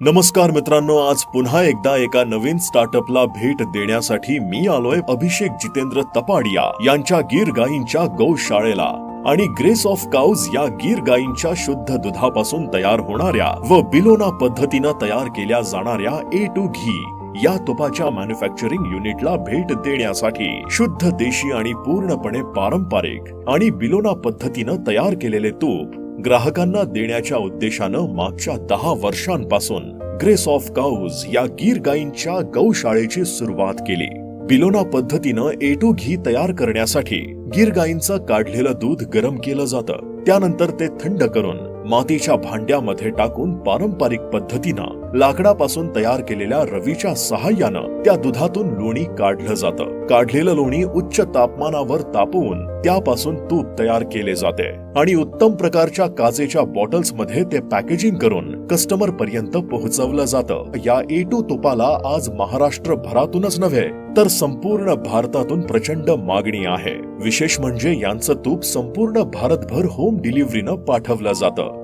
नमस्कार मित्रांनो, आज पुन्हा एकदा एका नवीन स्टार्टअपला भेट देण्यासाठी मी आलोय अभिषेक जितेंद्र तपाडिया यांच्या गीर गायींच्या गौशाळेला आणि ग्रेस ऑफ काउज या गीर गायींच्या शुद्ध दुधापासून तयार होणाऱ्या व बिलोना पद्धतीनं तयार केल्या जाणाऱ्या A2 घी या तुपाच्या मॅन्युफॅक्चरिंग युनिटला भेट देण्यासाठी शुद्ध देशी आणि पूर्णपणे पारंपरिक आणि बिलोना पद्धतीनं तयार केलेले तूप ग्राहकांना देण्याच्या उद्देशानं मागच्या 10 वर्षांपासून ग्रेस ऑफ काउज या गीर गायींच्या गौशाळेची सुरुवात केली। बिलोना पद्धतीनं A2 घी तयार करण्यासाठी गीर गायींचं काढलेलं दूध गरम केलं जातं, त्यानंतर ते थंड करून मातीच्या भांड्यामध्ये टाकून पारंपरिक पद्धतीनं लाकडापासून तयार केलेल्या रवीच्या सहाय्यानं त्या दुधातून लोणी काढलं जातं। काढलेलं लोणी उच्च तापमानावर तापवून त्यापासून तूप तयार केले जाते आणि उत्तम प्रकारच्या काचेच्या बॉटल्स मध्ये ते पॅकेजिंग करून कस्टमर पर्यंत पोहोचवलं जातं। या A2 तुपाला आज महाराष्ट्र भरातूनच नव्हे तर संपूर्ण भारतातून प्रचंड मागणी आहे। विशेष म्हणजे यांचं तूप संपूर्ण भारतभर होम डिलिव्हरीनं पाठवलं जातं।